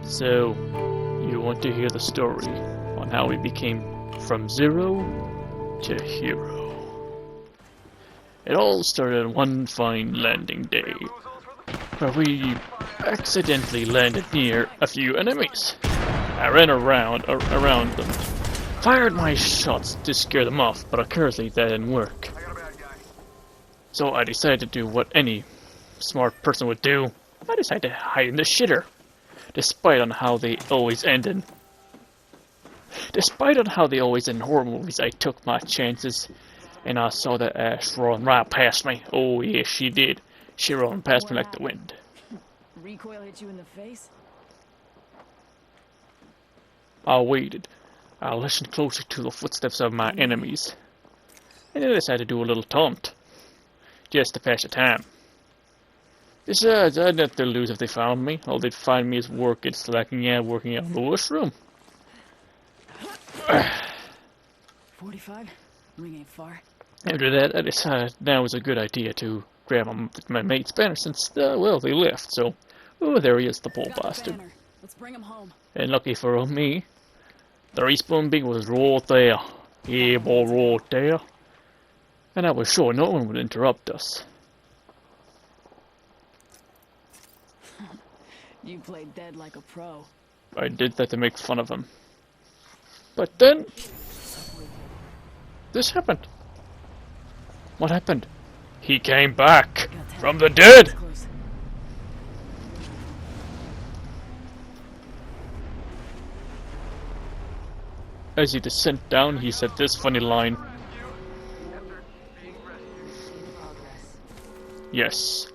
So, you want to hear the story on how we became from zero to hero. It all started on one fine landing day, where we accidentally landed near a few enemies. I ran around them, fired my shots to scare them off, but apparently that didn't work. So I decided to do what any smart person would do. I decided to hide in the shitter. Despite on how they always end in horror movies, I took my chances, and I saw that Ash run right past me. Oh yes, she did. She ran past me like the wind. Recoil hit you in the face? I waited. I listened closer to the footsteps of my enemies, and then I decided to do a little taunt, just to pass the time. Besides, I had nothing to lose if they found me. All they'd find me is working out in the washroom. 45? Ring ain't far. After that, I decided now was a good idea to grab my mate's banner since, they left, so... Oh, there he is, the poor bastard. Let's bring him home. And lucky for me, the respawn beacon was right there. Yeah, boy, right there. And I was sure no one would interrupt us. You played dead like a pro. I did that to make fun of him. But then... this happened. What happened? He came back from the dead! As he descended down, he said this funny line. Yes,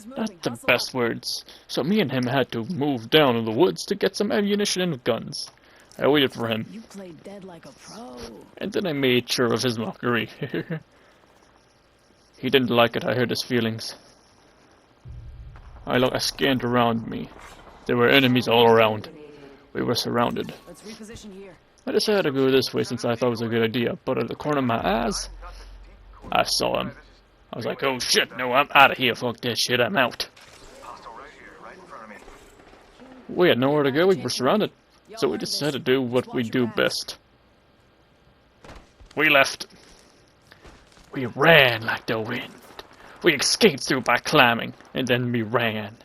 not the best words. So me and him had to move down in the woods to get some ammunition and guns. I waited for him. You played dead like a pro. And then I made sure of his mockery. He didn't like it, I heard his feelings. I scanned around me. There were enemies all around. We were surrounded. Let's reposition here. I decided to go this way since I thought it was a good idea, but at the corner of my eyes, I saw him. I was like, oh shit, no, I'm out of here, fuck that shit, I'm out. We had nowhere to go, we were surrounded, so we decided to do what we do best. We left. We ran like the wind. We escaped through by climbing, and then we ran.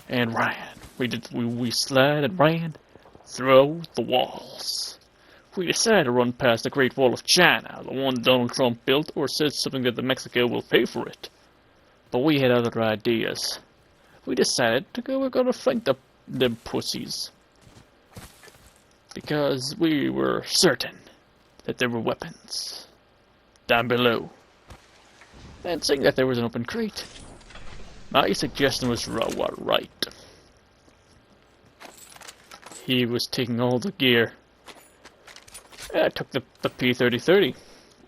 And ran. We slid and ran through the walls. We decided to run past the Great Wall of China, the one Donald Trump built, or said something that Mexico will pay for it. But we had other ideas. We decided to go, we're gonna flank them pussies. Because we were certain that there were weapons down below. And seeing that there was an open crate, my suggestion was right. He was taking all the gear. I took the P3030,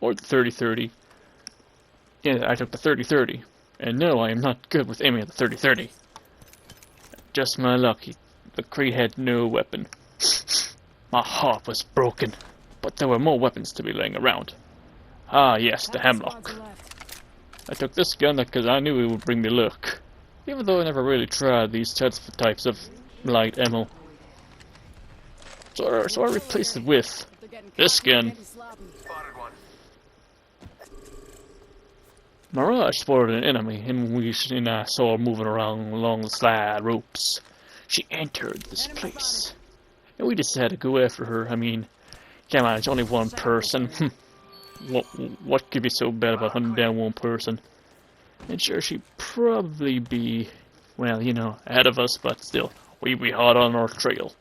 or the 3030. Yeah, I took the 3030. And no, I am not good with aiming at the 3030. Just my luck, the crate had no weapon. My heart was broken, but there were more weapons to be laying around. Ah yes, the Hemlock. I took this gun because I knew it would bring me luck, even though I never really tried these types of light ammo. So I replaced it with this gun. Mirage spotted an enemy, and I saw her moving around along the slide ropes. She entered this place, and we decided to go after her. I mean, come on, it's only one person. What could be so bad about hunting down one person? And sure, she'd probably be, well, you know, ahead of us, but still, we'd be hot on our trail.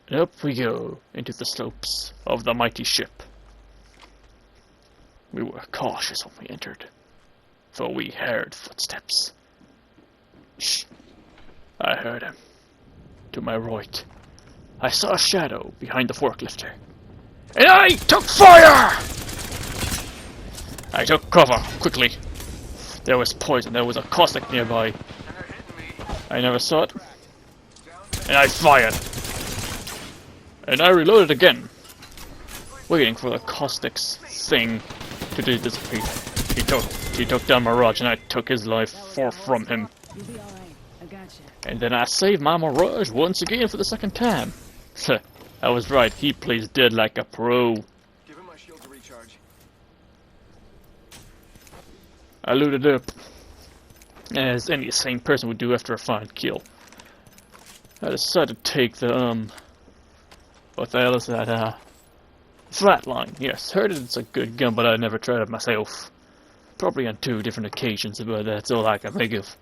And up we go, into the slopes of the mighty ship. We were cautious when we entered, for we heard footsteps. Shh! I heard him. To my right, I saw a shadow behind the forklifter. And I took fire! I took cover, quickly. There was poison, there was a caustic nearby. I never saw it. And I fired. And I reloaded again, waiting for the caustic's thing to dissipate. He took down Mirage, and I took his life from him. You'll be alright. gotcha. And then I saved my Mirage once again for the second time. I was right, he plays dead like a pro. Give him my shield to recharge. I looted up, as any sane person would do after a fine kill. I decided to take the, what the hell is that, Flatline. Yes, heard it's a good gun, but I never tried it myself. Probably on 2 different occasions, but that's all I can think of.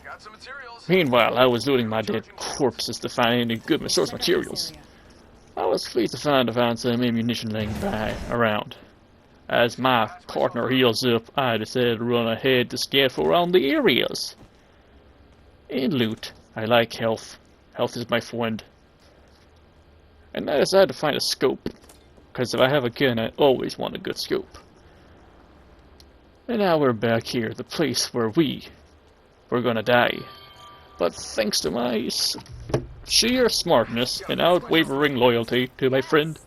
Got some materials. Meanwhile, I was looting my dead corpses to find any good source materials. I was pleased to find some ammunition laying by around. As my partner heals up, I decided to run ahead to scout around the areas. And loot. I like health. Health is my friend. And I decided to find a scope. Because if I have a gun, I always want a good scope. And now we're back here, the place where we're gonna die. But thanks to my sheer smartness and unwavering loyalty to my friend,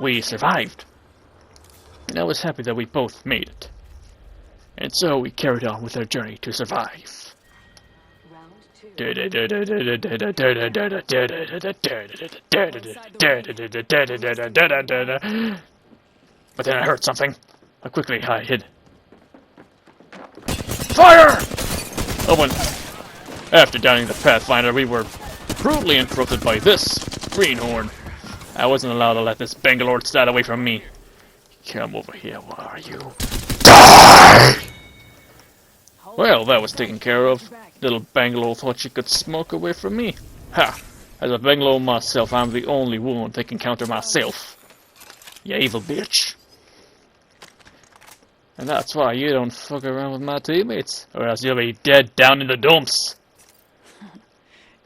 we survived. And I was happy that we both made it. And so we carried on with our journey to survive. But then I heard something. I quickly hid. Fire! Oh, when after downing the Pathfinder, we were brutally interrupted by this greenhorn. I wasn't allowed to let this Bangalore start away from me. Come over here, where are you? Die! Well, that was taken care of. Little Bangalore thought she could smoke away from me. Ha! As a Bangalore myself, I'm the only one that can counter myself. You evil bitch. And that's why you don't fuck around with my teammates, or else you'll be dead down in the dumps.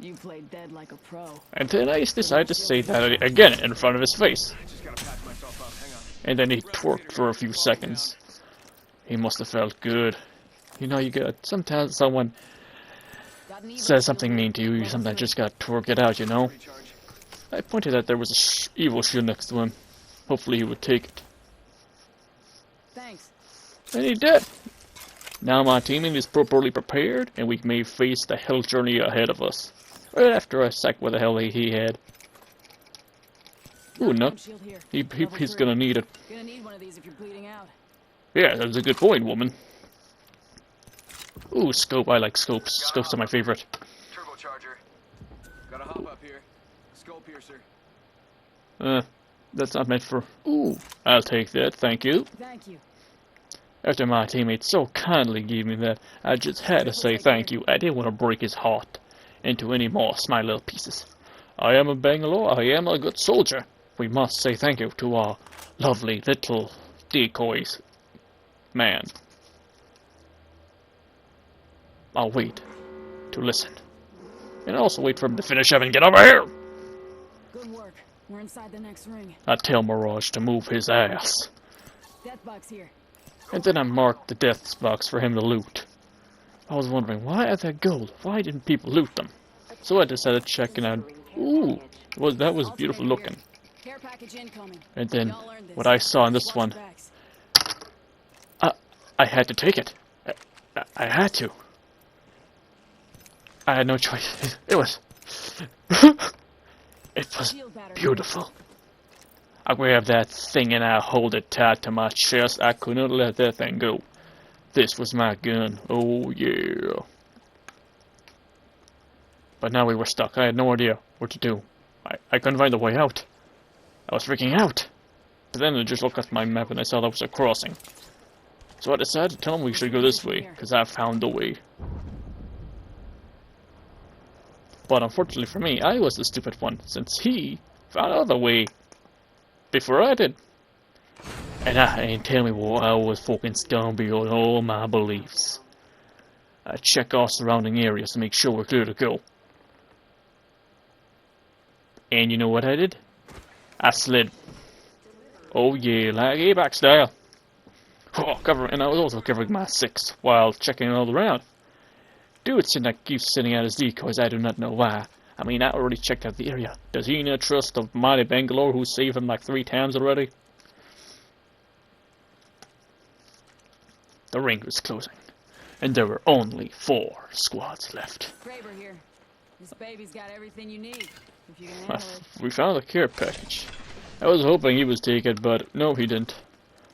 You played dead like a pro. And then I decided to say that again in front of his face. I just gotta patch myself up. Hang on. And then he twerked for a few seconds. He must have felt good. You know, you got sometimes someone says something mean to you, you sometimes just gotta twerk it out, you know? Recharge. I pointed out there was a evil shield next to him. Hopefully he would take it. Thanks. And he did. Now my teaming is properly prepared, and we may face the hell journey ahead of us. Right after I sack what the hell he had. Ooh, no. Shield here. He's gonna need it. Gonna need one of these if you're bleeding out. Yeah, that's a good point, woman. Ooh, scope. I like scopes. Scopes are my favorite. Turbocharger. Gotta hop up here. Skull piercer. That's not meant for... Ooh, I'll take that, thank you. Thank you. After my teammate so kindly gave me that, I just had to say thank you. I didn't want to break his heart into any more small little pieces. I am a Bangalore. I am a good soldier. We must say thank you to our lovely little decoys man. I'll wait to listen. And also wait for him to finish up and get over here! Good work. We're inside the next ring. I tell Mirage to move his ass. Death box here. And then I marked the death box for him to loot. I was wondering, why are there gold? Why didn't people loot them? So I decided to check and out. Ooh, that was beautiful looking. Care package incoming. And then Y'all earned this. what I saw in this one, I had to take it. I had to. I had no choice. It was beautiful. I grabbed that thing and I hold it tight to my chest. I couldn't let that thing go. This was my gun. Oh yeah. But now we were stuck. I had no idea what to do. I couldn't find a way out. I was freaking out. But then I just looked at my map and I saw there was a crossing. So I decided to tell him we should go this way, because I found the way. But unfortunately for me, I was the stupid one, since he found out the way before I did. And tell me what, I was fucking dumb beyond all my beliefs. I check our surrounding areas to make sure we're clear to go. And you know what I did? I slid. Oh yeah, like A-back style. Oh, and I was also covering my 6 while checking all around. Dude keeps sending out his decoys, I do not know why. I mean, I already checked out the area. Does he not trust the mighty Bangalore who saved him like 3 times already? The ring was closing. and there were only 4 squads left. Kraber here. This baby's got everything you need, if you can handle it. We found a care package. I was hoping he would take it, but no, he didn't.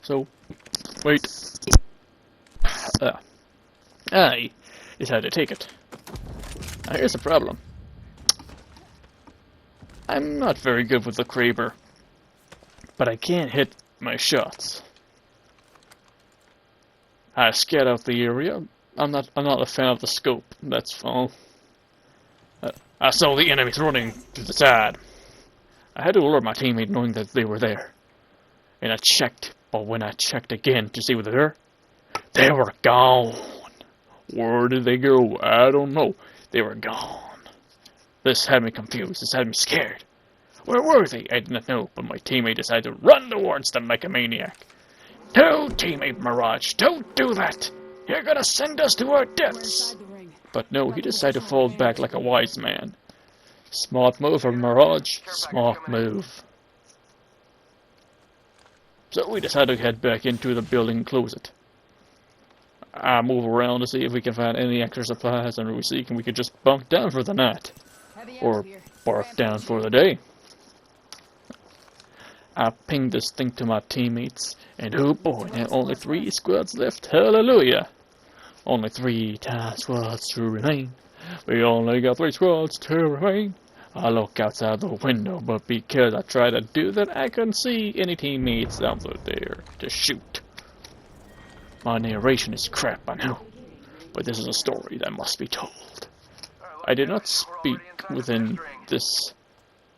So, wait. I decided to take it. Now here's the problem. I'm not very good with the Kraber, but I can't hit my shots. I scared out the area. I'm not a fan of the scope. That's all. I saw the enemies running to the side. I had to alert my teammate knowing that they were there. And I checked, but when I checked again to see where they were, they were gone. Where did they go? I don't know. They were gone. This had me confused. This had me scared. Where were they? I did not know, but my teammate decided to run towards them like a maniac. No, teammate Mirage, don't do that! You're gonna send us to our We're deaths! inside the ring. But no, he decided to fall back like a wise man. Smart move from Mirage. Smart move. So we decided to head back into the building and close it. I move around to see if we can find any extra supplies, and we see we could just bunk down for the night. Heavy Or ammo here. bark down for the day. I pinged this thing to my teammates, and oh boy, now only 3 squads left. Hallelujah! Only 3 squads to remain. We only got 3 squads to remain. I look outside the window, but because I tried to do that, I couldn't see any teammates out there to shoot. My narration is crap, I know, but this is a story that must be told. I did not speak within this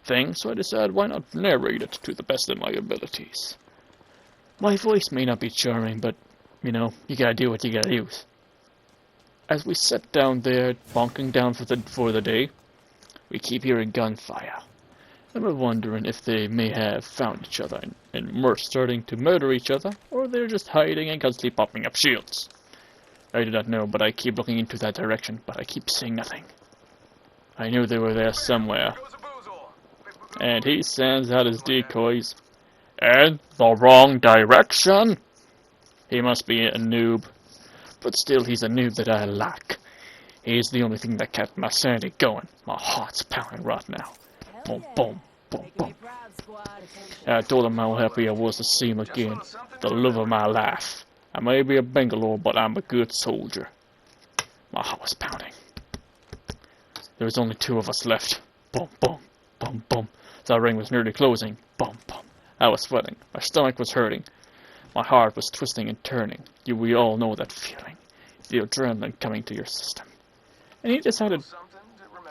thing, so I decided why not narrate it to the best of my abilities. My voice may not be charming, but, you know, you gotta do what you gotta use. As we sat down there, bunking down for the day, we keep hearing gunfire. And we're wondering if they may have found each other and were starting to murder each other, or they're just hiding and constantly popping up shields. I do not know, but I keep looking into that direction, but I keep seeing nothing. I knew they were there somewhere. And he sends out his decoys. And the wrong direction? He must be a noob. But still, he's a noob that I like. He's the only thing that kept my sanity going. My heart's pounding right now. Boom, boom, boom, Making boom. me proud, squad. Attention. I told him how happy I was to see him again. The love of my life. I may be a Bangalore, but I'm a good soldier. My heart was pounding. There was only 2 of us left. Boom, boom, boom, boom. The ring was nearly closing. Boom, boom. I was sweating. My stomach was hurting. My heart was twisting and turning. We all know that feeling. The adrenaline coming to your system. And he decided,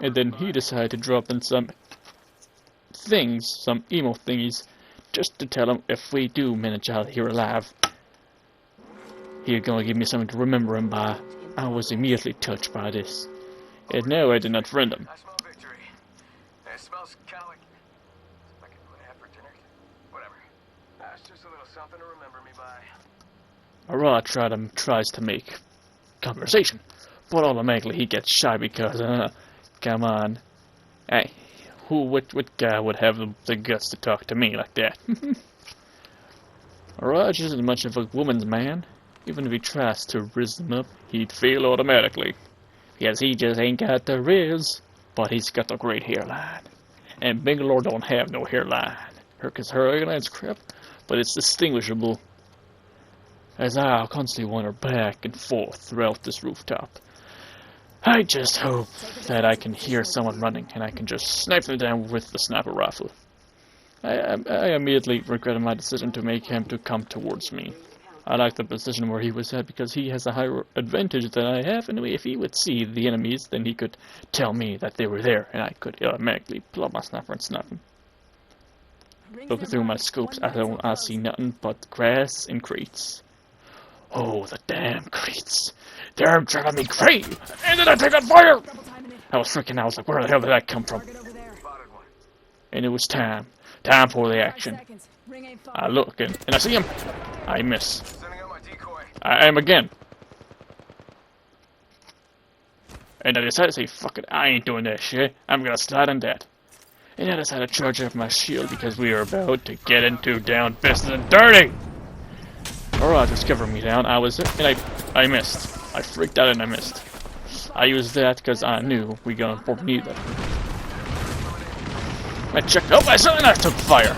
to drop in some things, some emo thingies, just to tell him if we do manage out here alive, he's gonna give me something to remember him by. I was immediately touched by this. And no, I did not friend him. I smell victory. It smells kind of like what I had for dinner. Whatever. That's just a little something to remember me by. Ara tries to make conversation, but automatically he gets shy because, come on. Hey, what guy would have the guts to talk to me like that? Raj isn't much of a woman's man. Even if he tries to rizz him up, he'd fail automatically. Because he just ain't got the riz, but he's got the great hairline. And Bangalore don't have no hairline. Because her hairline's crap, but it's distinguishable. As I'll constantly wander back and forth throughout this rooftop. I just hope that I can hear someone running and I can just snipe them down with the sniper rifle. I immediately regretted my decision to make him to come towards me. I like the position where he was at because he has a higher advantage than I have, and if he would see the enemies, then he could tell me that they were there, and I could automatically pull up my sniper and snipe him. Looking through my scopes, I see nothing but grass and crates. Oh, the damn crates. They're driving me crazy! And then I take on fire! I was freaking out. I was like, where the hell did that come from? And it was time. Time for the action. I look and I see him. I miss. I aim again. And I decided to say, fuck it, I ain't doing that shit. I'm gonna slide on that. And I decided to charge up my shield because we are about to get into down business and dirty. Alright, just cover me down. I missed. I freaked out and I missed. I used that because I knew we gonna need that. I checked. Oh, I saw and I took fire.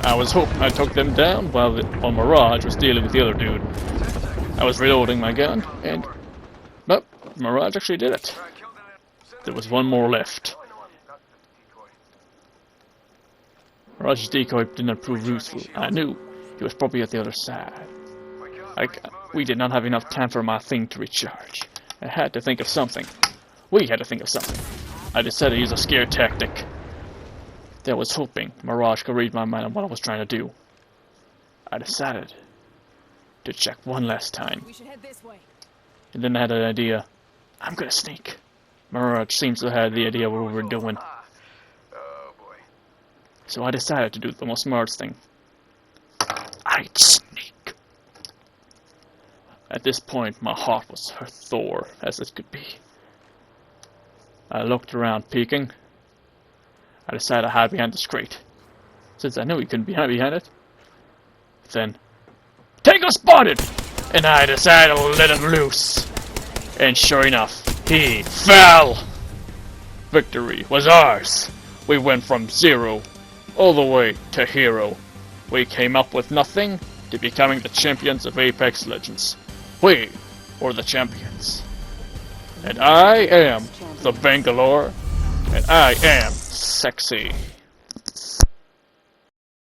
I was hoping I took them down while Mirage was dealing with the other dude. I was reloading my gun, and nope, Mirage actually did it. There was one more left. Mirage's decoy did not prove useful. I knew he was probably at the other side. We did not have enough time for my thing to recharge. I had to think of something. We had to think of something. I decided to use a scare tactic. I was hoping Mirage could read my mind on what I was trying to do. I decided to check one last time. We should head this way. And then I had an idea. I'm gonna sneak. Mirage seems to have the idea what we were doing. Oh boy. So I decided to do the most smart thing. I'd sneak. At this point, my heart was for Thor, as it could be. I looked around, peeking. I decided to hide behind this crate, since I knew he couldn't be behind it. Then, Tango spotted! And I decided to let him loose. And sure enough, he fell! Victory was ours. We went from 0 all the way to hero. We came up with nothing to becoming the champions of Apex Legends. We were the champions. And I am the Bangalore, and I am sexy.